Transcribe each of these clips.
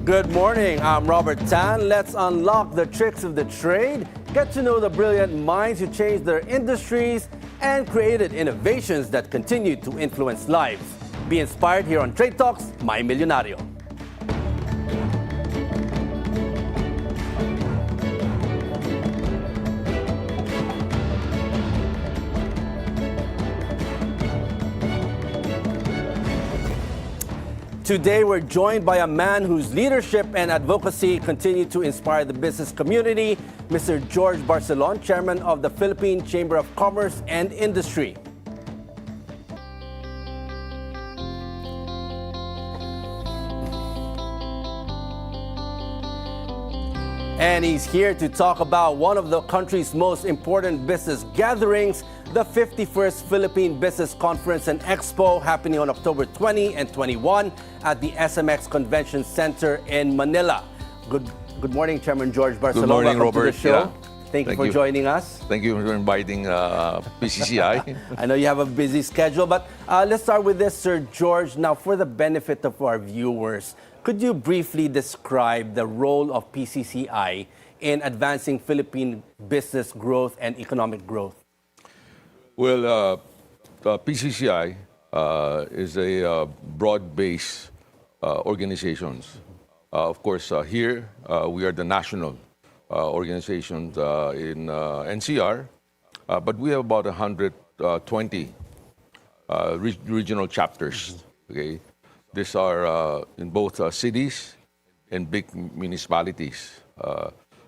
Good morning, I'm Robert Tan. Let's unlock the tricks of the trade, get to know the brilliant minds who changed their industries and created innovations that continue to influence lives. Be inspired here on Trade Talks, My Milyonaryo. Today, we're joined by a man whose leadership and advocacy continue to inspire the business community, Mr. George Barcelon, Chairman of the Philippine Chamber of Commerce and Industry. And he's here to talk about one of the country's most important business gatherings, the 51st Philippine Business Conference and Expo, happening on October 20 and 21 at the SMX Convention Center in Manila. Good morning, Chairman George Barcelon. Good morning, Welcome Robert. to the show. Yeah. Thank you for joining us. Thank you for inviting PCCI. I know you have a busy schedule, but let's start with this, Sir George. Now, for the benefit of our viewers, could you briefly describe the role of PCCI in advancing Philippine business growth and economic growth? Well, PCCI is a broad-based organization. Of course, here we are the national organization in NCR, but we have about 120 regional chapters. Okay, these are in both cities and big municipalities.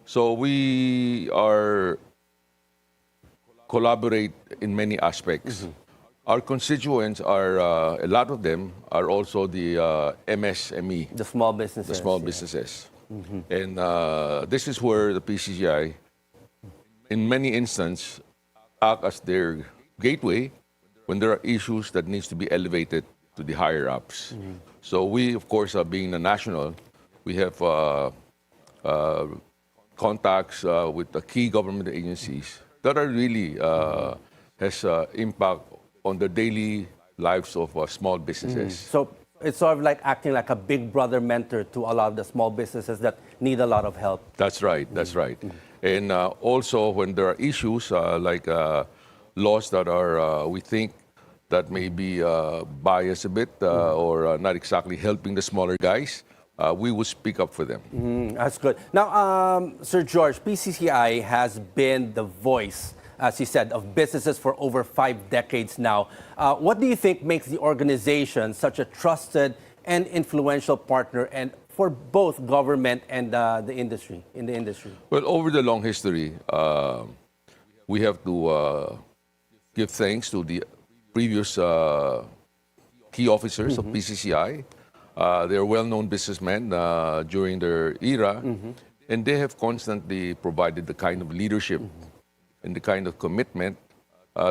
So we are collaborate in many aspects. Our constituents are, a lot of them are also the MSME. The small businesses. The small businesses. And this is where the PCCI, in many instances, act as their gateway when there are issues that needs to be elevated to the higher ups. So we, of course, being a national, we have contacts with the key government agencies that are really has impact on the daily lives of small businesses. So it's sort of like acting like a big brother mentor to a lot of the small businesses that need a lot of help. That's right. That's right. And also when there are issues like laws that are, we think that may be biased a bit or not exactly helping the smaller guys, we will speak up for them. That's good. Now, Sir George, PCCI has been the voice, as you said, of businesses for over 5 decades now. What do you think makes the organization such a trusted and influential partner and for both government and the industry, in the industry? Well, over the long history, we have to give thanks to the previous key officers of PCCI. They're well-known businessmen during their era, and they have constantly provided the kind of leadership and the kind of commitment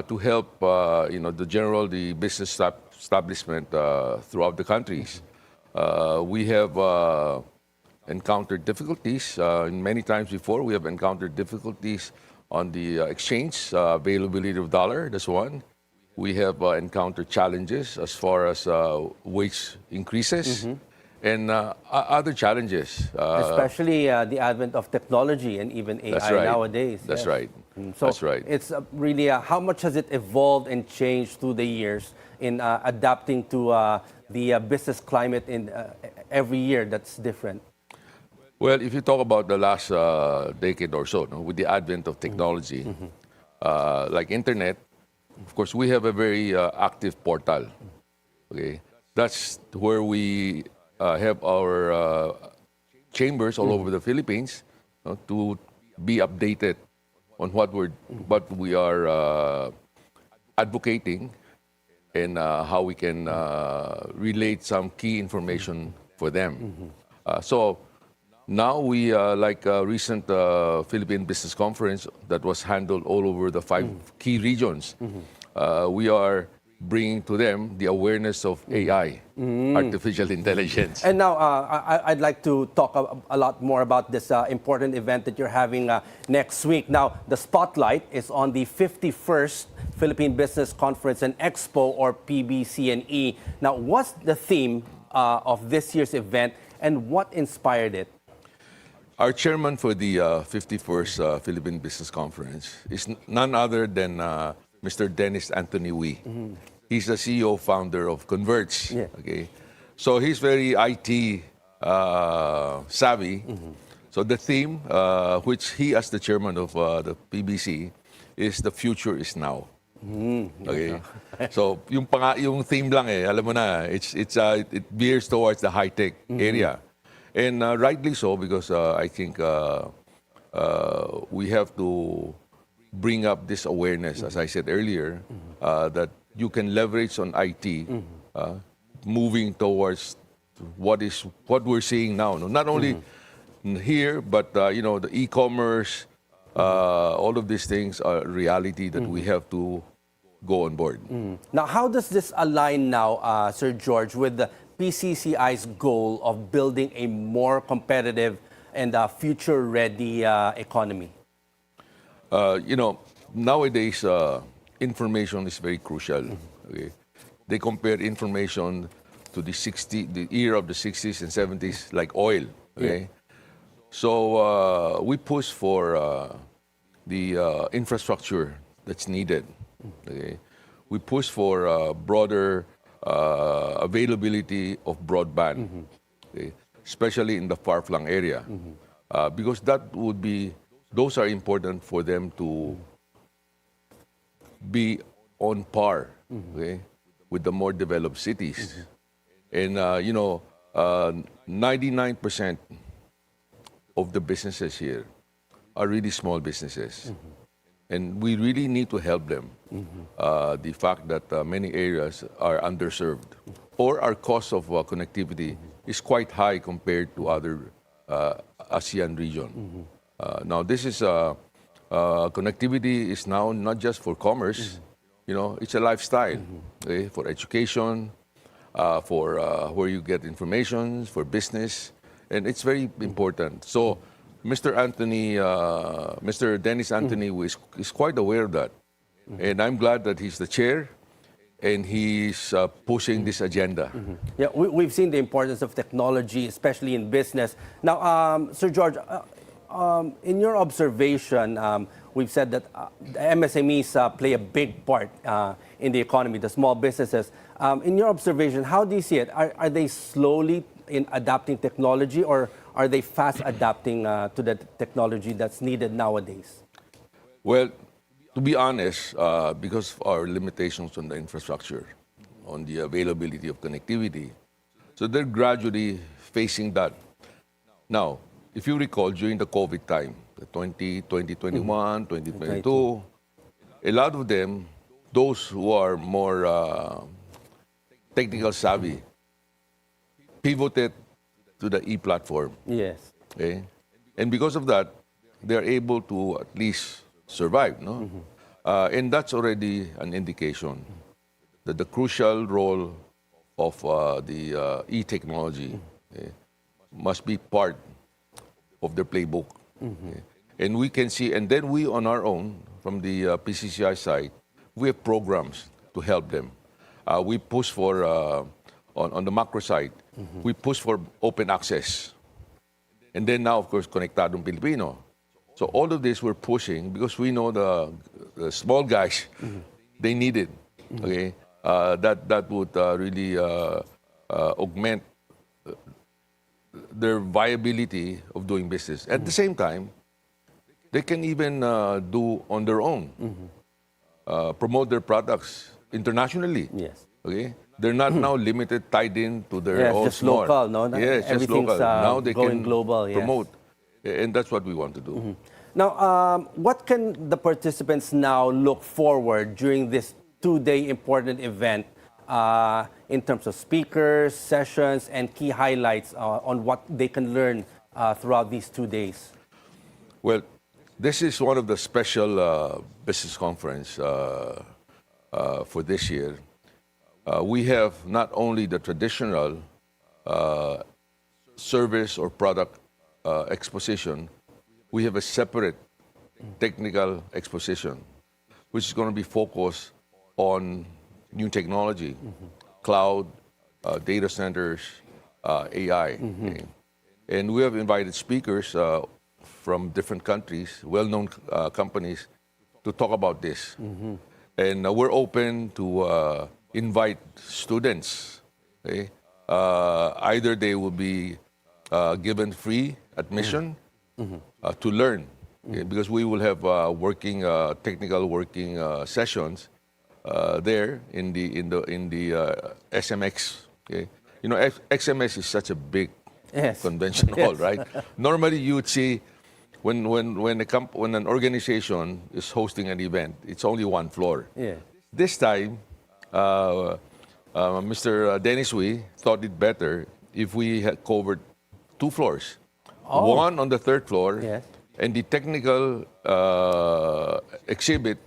to help, the business establishment throughout the countries. We have encountered difficulties, many times before. We have encountered difficulties on the exchange, availability of dollar, that's one. We have encountered challenges as far as wage increases and other challenges. Especially the advent of technology and even AI nowadays. That's right. So that's right. It's really, how much has it evolved and changed through the years in adapting to the business climate in every year that's different? Well, if you talk about the last decade or so, with the advent of technology, like internet, of course, we have a very active portal. Okay, that's where we have our chambers all over the Philippines to be updated on what we are advocating and how we can relate some key information for them. So now we, like a recent Philippine Business Conference that was handled all over the 5 key regions, we are bringing to them the awareness of AI, artificial intelligence. And now I'd like to talk a lot more about this important event that you're having next week. Now, the spotlight is on the 51st Philippine Business Conference and Expo, or PBC&E. Now, what's the theme of this year's event, and what inspired it? Our chairman for the 51st Philippine Business Conference is none other than Mr. Dennis Anthony Wee. He's the CEO founder of Converge. Yeah. Okay, so he's very IT savvy. So the theme, which he as the chairman of the PBC, is the future is now. Okay, so yung theme lang alam mo na, it veers towards the high tech area. And rightly so, because I think we have to bring up this awareness, as I said earlier, that you can leverage on IT, moving towards what we're seeing now. No? Not only here, but the e-commerce, all of these things are reality that we have to go on board. Now, how does this align now, Sir George, with the PCCI's goal of building a more competitive and future-ready economy? Nowadays, information is very crucial. Okay? They compare information to the era of the 60s and 70s like oil. Okay? So we push for the infrastructure that's needed. Okay? We push for broader availability of broadband, okay? Especially in the far-flung area, because those are important for them to be on par, okay, with the more developed cities. And 99% of the businesses here are really small businesses. And we really need to help them. The fact that many areas are underserved, or our cost of connectivity is quite high compared to other ASEAN region. Now, this is connectivity is now not just for commerce. It's a lifestyle, okay, for education, for where you get information, for business, and it's very important. So, Mr. Dennis Anthony is quite aware of that. And I'm glad that he's the chair and he's pushing this agenda. Yeah, we've seen the importance of technology, especially in business. Now, Sir George, in your observation, we've said that the MSMEs play a big part in the economy, the small businesses. In your observation, how do you see it? Are they slowly in adapting technology, or are they fast adapting to the technology that's needed nowadays? Well, to be honest, because of our limitations on the infrastructure, on the availability of connectivity, so they're gradually facing that. Now, if you recall, during the COVID time, the 2021, 2022, a lot of them, those who are more technical savvy, pivoted to the e-platform. Yes. Okay? And because of that, they're able to at least survive. No? And that's already an indication that the crucial role of the e-technology must be part of their playbook. Okay? And we can see, and then we on our own, from the PCCI side, we have programs to help them. We push for, on the macro side, we push for open access. And then now, of course, Konektadong Pilipino. So all of this we're pushing because we know the small guys, they need it. Okay, that would really augment their viability of doing business. At the same time, they can even do on their own, promote their products internationally. Yes. Okay, they're not now limited, tied in to their own just small. local, no? Yes, just Everything's, local. Now they going can global, yes. promote, and that's what we want to do. Now, what can the participants now look forward during this two-day important event in terms of speakers, sessions, and key highlights on what they can learn throughout these 2 days? Well, this is one of the special business conference for this year. We have not only the traditional service or product exposition, we have a separate technical exposition, which is going to be focused on new technology, cloud, data centers, AI. Okay? And we have invited speakers from different countries, well-known companies, to talk about this. And we're open to invite students. Okay? Either they will be given free admission to learn, okay? Because we will have technical working sessions there in the SMX. Okay? You know, XMS is such a big convention hall, right? Normally, you would see when an organization is hosting an event, it's only one floor. This time, Mr. Dennis Wee thought it better if we had covered 2 floors. One on the 3rd floor, and the technical exhibit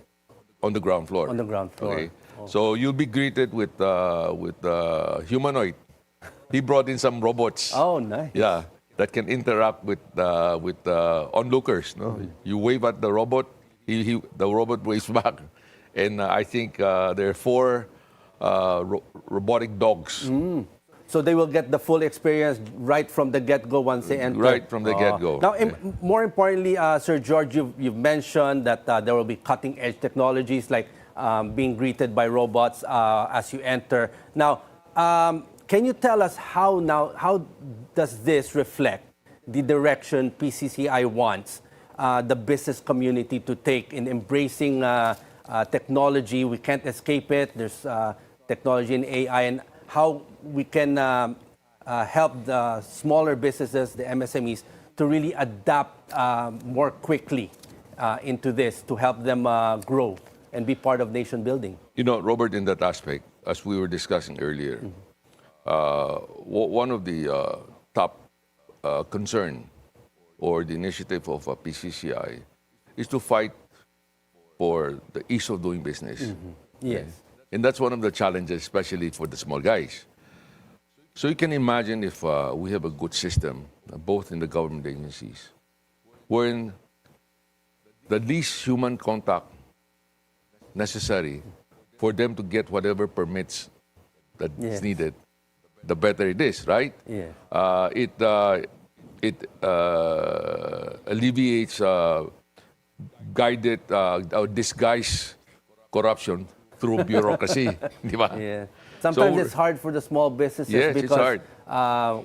on the ground floor. On the ground floor. Okay? So you'll be greeted with humanoid. He brought in some robots. Oh, nice. Yeah, that can interact with onlookers. No? You wave at the robot, the robot waves back. And I think there are 4 robotic dogs. So they will get the full experience right from the get-go once they enter. Right from the get-go. Now, more importantly, Sir George, you've mentioned that there will be cutting-edge technologies like being greeted by robots as you enter. Now, can you tell us how does this reflect the direction PCCI wants the business community to take in embracing technology? We can't escape it. There's technology in AI, and how we can help the smaller businesses, the MSMEs, to really adapt more quickly into this to help them grow and be part of nation building. You know, Robert, in that aspect, as we were discussing earlier, one of the top concern or the initiative of PCCI is to fight for the ease of doing business. Yes. And that's one of the challenges, especially for the small guys. So you can imagine if we have a good system, both in the government agencies, wherein the least human contact necessary for them to get whatever permits that is needed, the better it is, right? It alleviates guided or disguised corruption through bureaucracy. Di ba? Sometimes it's hard for the small businesses because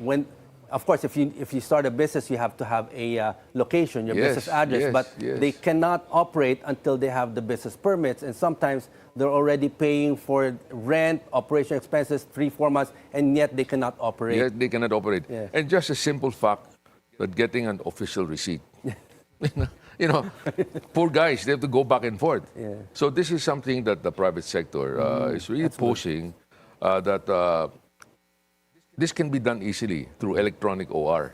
when, of course, if you start a business, you have to have a location, your business address, but they cannot operate until they have the business permits, and sometimes they're already paying for rent, operation expenses, 3-4 months, and yet they cannot operate. Yet they cannot operate. And just a simple fact that getting an official receipt. You know, poor guys, they have to go back and forth. So this is something that the private sector is really pushing, that this can be done easily through electronic OR.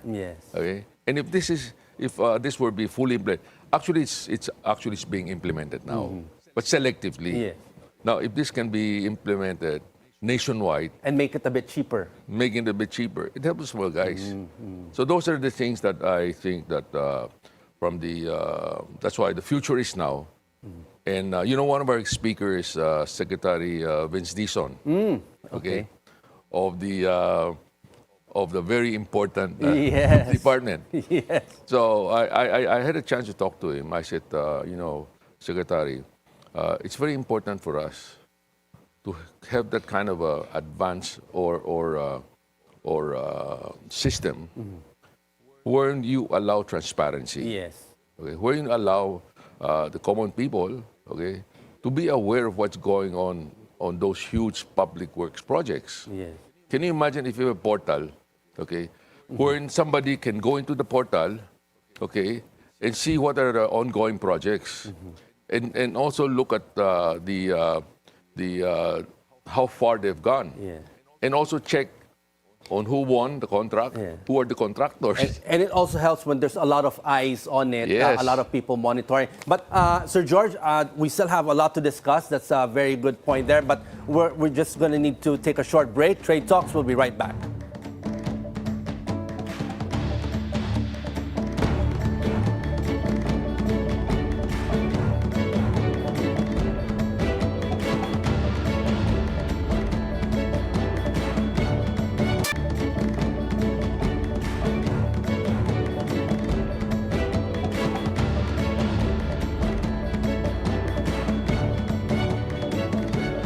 Okay? And if this were be fully implemented, actually it's being implemented now, but selectively. Now, if this can be implemented nationwide and make it a bit cheaper, it helps small guys. So those are the things that I think that that's why the future is now. And you know, one of our speakers is Secretary Vince Dizon, okay, of the very important department. So I had a chance to talk to him. I said, you know, Secretary, it's very important for us to have that kind of advance or system where you allow transparency. Okay, where you allow the common people, okay, to be aware of what's going on those huge public works projects. Can you imagine if you have a portal, okay, wherein somebody can go into the portal, okay, and see what are the ongoing projects, and also look at how far they've gone, and also check on who won the contract, who are the contractors. And it also helps when there's a lot of eyes on it, a lot of people monitoring. But Sir George, we still have a lot to discuss. That's a very good point there. But we're just going to need to take a short break. Trade Talks will be right back.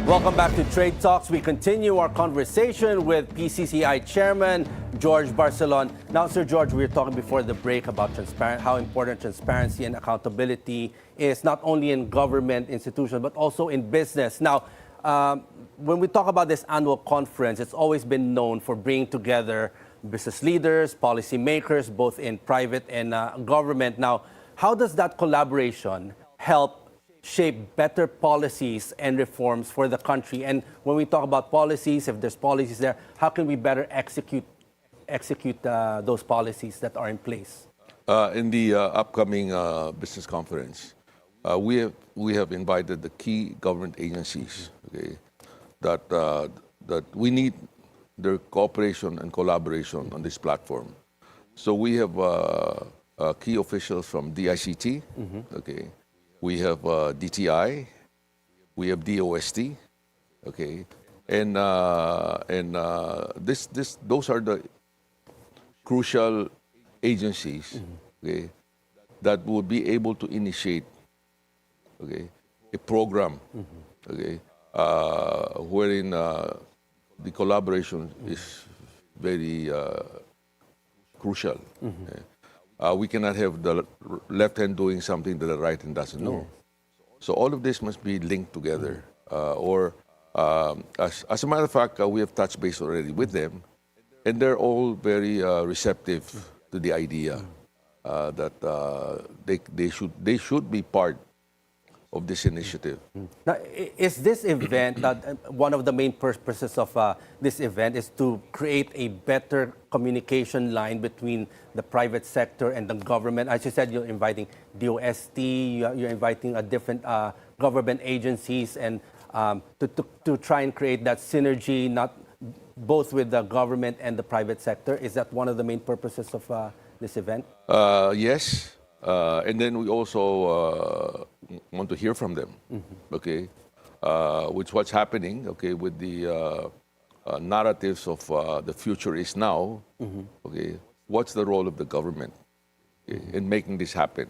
Welcome back to Trade Talks. We continue our conversation with PCCI Chairman George Barcelon. Now, Sir George, we were talking before the break about how important transparency and accountability is, not only in government institutions, but also in business. Now, when we talk about this annual conference, it's always been known for bringing together business leaders, policymakers, both in private and government. Now, how does that collaboration help shape better policies and reforms for the country? And when we talk about policies, if there's policies there, how can we better execute those policies that are in place? In the upcoming business conference, we have invited the key government agencies, okay, that we need their cooperation and collaboration on this platform. So we have key officials from DICT, okay. We have DTI, we have DOST, okay, and those are the crucial agencies, okay, that would be able to initiate, okay, a program, okay, wherein the collaboration is very crucial. Okay. We cannot have the left hand doing something that the right hand doesn't know. So all of this must be linked together. As a matter of fact, we have touched base already with them, and they're all very receptive to the idea that they should be part of this initiative. Now, is this event, one of the main purposes of this event is to create a better communication line between the private sector and the government? As you said, you're inviting DOST, you're inviting different government agencies, and to try and create that synergy, not both with the government and the private sector. Is that one of the main purposes of this event? Yes. And then we also want to hear from them, okay, with what's happening, okay, with the narratives of the future is now, okay, what's the role of the government in making this happen?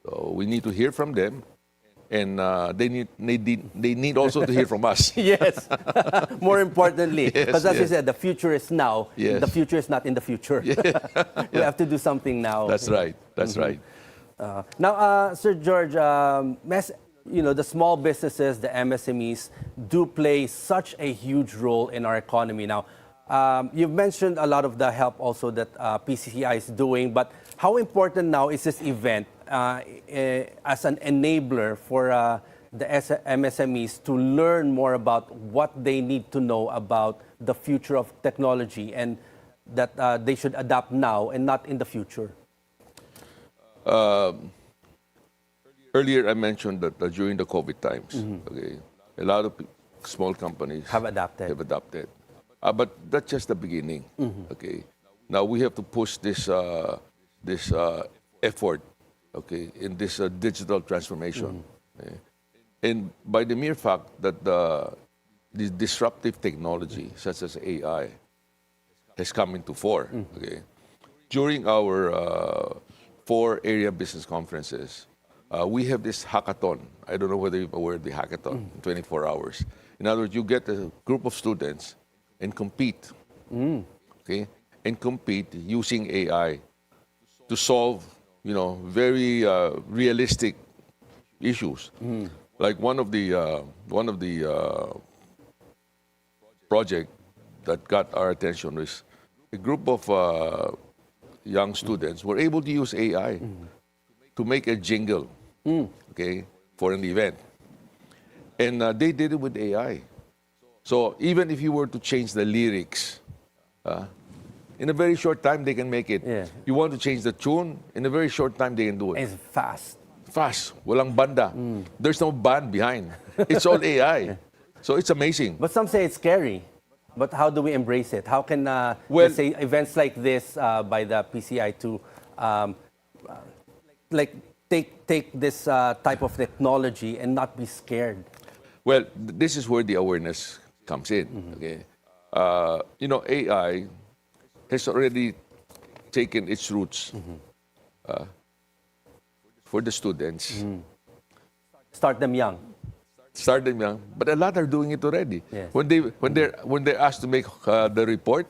So we need to hear from them, and they need also to hear from us. Yes, more importantly, because as you said, the future is now. Yes. The future is not in the future. We have to do something now. That's right. That's right. Now, Sir George, the small businesses, the MSMEs, do play such a huge role in our economy. Now, you've mentioned a lot of the help also that PCCI is doing, but how important now is this event as an enabler for the MSMEs to learn more about what they need to know about the future of technology, and that they should adapt now and not in the future? Earlier, I mentioned that during the COVID times, okay, a lot of small companies have adapted. But that's just the beginning. Okay, now we have to push this effort, okay, in this digital transformation, okay? And by the mere fact that this disruptive technology, such as AI, has come into fore, okay, during our 4 area business conferences, we have this hackathon. I don't know whether you're aware of the hackathon, 24 hours. In other words, you get a group of students and compete, okay, and compete using AI to solve, very realistic issues. Like one of the project that got our attention was a group of young students were able to use AI to make a jingle, okay, for an event. And they did it with AI. So even if you were to change the lyrics, in a very short time they can make it. Yeah. You want to change the tune, in a very short time they can do it. It's fast. Fast. Walang banda. There's no band behind. It's all AI. So it's amazing. But some say it's scary. But how do we embrace it? How can, Well- let's say, events like this by the PCI to take this type of technology and not be scared? Well, this is where the awareness comes in. Okay, AI has already taken its roots for the students. Start them young. start them young, but a lot are doing it already. Yes. When they're asked to make the report,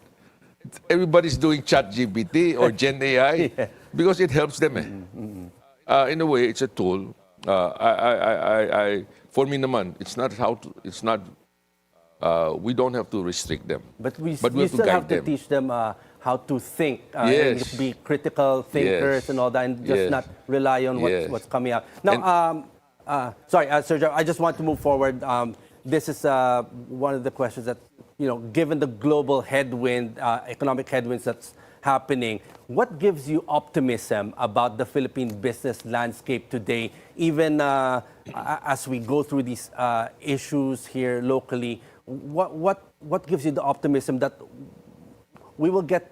everybody's doing Chat GPT or Gen AI Yeah. because it helps them. In a way, it's a tool. For me naman, it's not. We don't have to restrict them, But we have to still guide have to them. teach them how to think, Yes. and be critical thinkers Yes. and all that, and just Yes. not rely on Yes. what's coming out. Now, sorry, Sergio, I just want to move forward. This is one of the questions that, given the global headwind, economic headwinds that's happening, what gives you optimism about the Philippine business landscape today, even as we go through these issues here locally? What gives you the optimism that we will get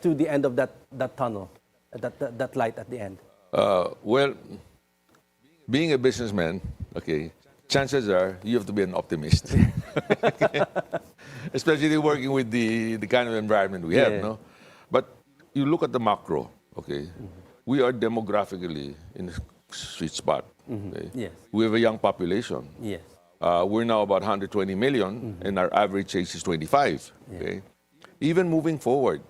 to the end of that tunnel, that light at the end? Well, being a businessman, okay, chances are you have to be an optimist. Especially working with the kind of environment we have, Yeah. no? But you look at the macro, okay? We are demographically in a sweet spot. Okay? Yes. We have a young population. Yes. We're now about 120 million, and our average age is 25. Okay? Even moving forward,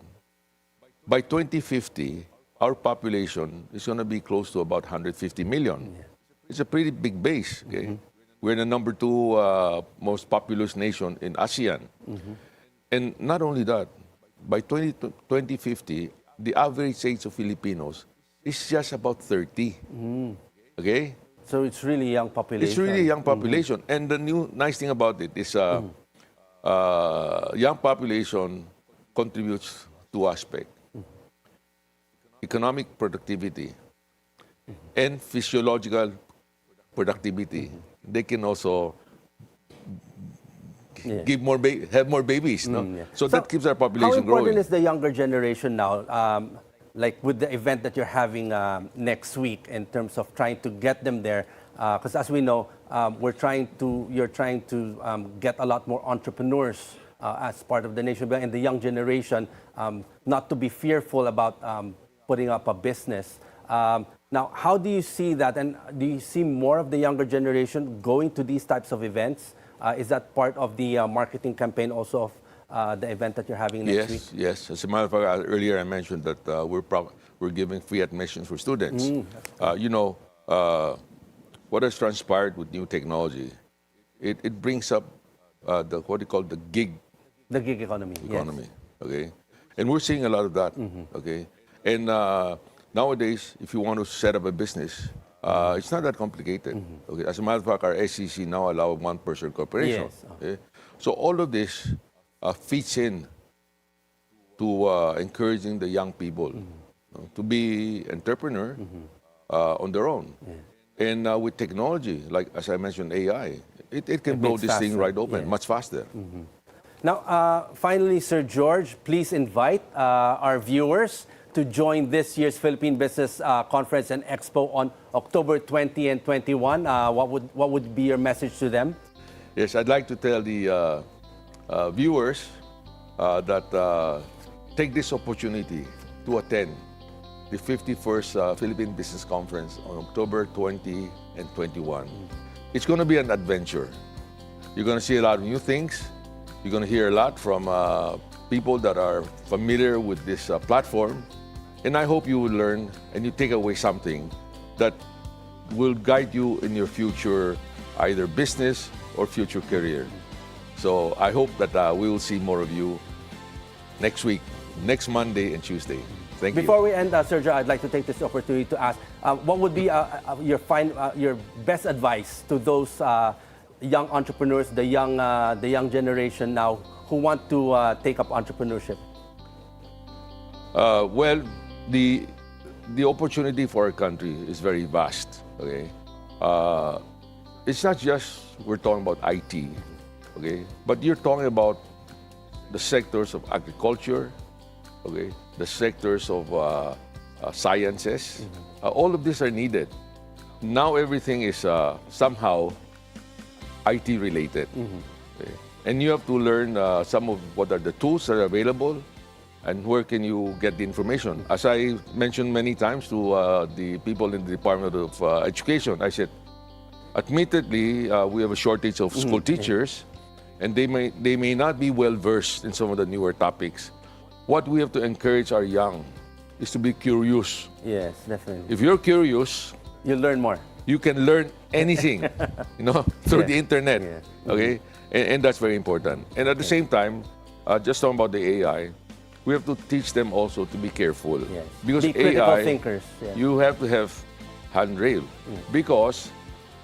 by 2050, our population is going to be close to about 150 million. It's a pretty big base. Okay? We're the number 2 most populous nation in ASEAN. And not only that, by 2050, the average age of Filipinos is just about 30. Okay? So it's really young population. It's really a young population. And the nice thing about it is young population contributes to aspects. Economic productivity and physiological productivity. They can also Yeah. have more babies. No? Yeah. So that keeps our How population important growing. is the younger generation now, like with the event that you're having next week, in terms of trying to get them there? Because as we know, you're trying to get a lot more entrepreneurs as part of the nation, and the young generation not to be fearful about putting up a business. Now, how do you see that, and do you see more of the younger generation going to these types of events? Is that part of the marketing campaign also of the event that you're having next week? Yes. As a matter of fact, earlier I mentioned that we're giving free admissions for students. What has transpired with new technology, it brings up what you call the gig The gig economy. economy. Yes. Okay, and we're seeing a lot of that. Okay, and nowadays, if you want to set up a business, it's not that complicated. Okay, as a matter of fact, our SEC now allow one-person corporation. Yes. Okay? So all of this fits in to encouraging the young people to be entrepreneur on their own. And with technology, like as I mentioned, AI, it can blow makes this thing faster. right open, Yes. much faster. Now, finally, Sir George, please invite our viewers to join this year's Philippine Business Conference and Expo on October 20 and 21. What would be your message to them? Yes, I'd like to tell the viewers that take this opportunity to attend the 51st Philippine Business Conference on October 20 and 21. It's going to be an adventure. You're going to see a lot of new things. You're going to hear a lot from people that are familiar with this platform. And I hope you will learn and you take away something that will guide you in your future, either business or future career. So I hope that we will see more of you next week, next Monday and Tuesday. Thank you. Before we end, Sergio, I'd like to take this opportunity to ask, what would be your best advice to those young entrepreneurs, the young generation now who want to take up entrepreneurship? Well, the opportunity for our country is very vast. Okay, it's not just we're talking about IT, okay, but you're talking about the sectors of agriculture, okay, the sectors of sciences. All of these are needed. Now everything is somehow IT related, okay? And you have to learn some of what are the tools that are available and where can you get the information. As I mentioned many times to the people in the Department of Education, I said, admittedly, we have a shortage of school teachers, and they may not be well versed in some of the newer topics. What we have to encourage our young is to be curious. Yes, definitely. If you're curious, You learn more. you can learn anything, through the internet. Yeah. Okay, and that's very important. And at the same time, just talking about the AI, we have to teach them also to be careful. Yes. Because Be critical AI, thinkers. Yeah. you have to have handrail. Because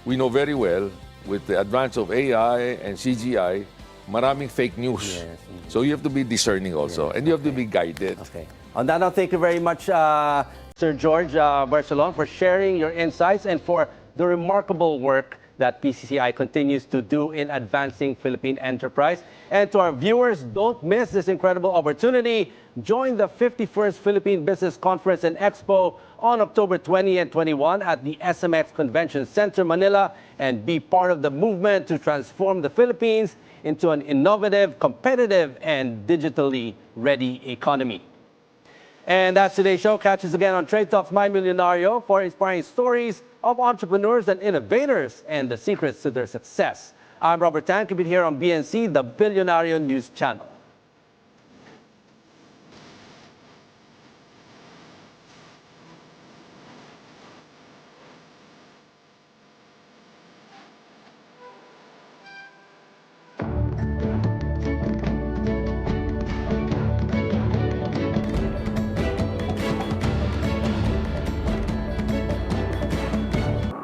we know very well, with the advance of AI and CGI, maraming fake news. Yes. So you have to be discerning also, and you have to be guided. Okay. On that note, thank you very much, Sir George Barcelon, for sharing your insights and for the remarkable work that PCCI continues to do in advancing Philippine enterprise. And to our viewers, don't miss this incredible opportunity. Join the 51st Philippine Business Conference and Expo on October 20 and 21 at the SMX Convention Center, Manila, and be part of the movement to transform the Philippines into an innovative, competitive, and digitally ready economy. And that's today's show. Catch us again on Trade Talks My Milyonaryo for inspiring stories of entrepreneurs and innovators and the secrets to their success. I'm Robert Tan, keep it here on BNC, the Bilyonaryo News Channel.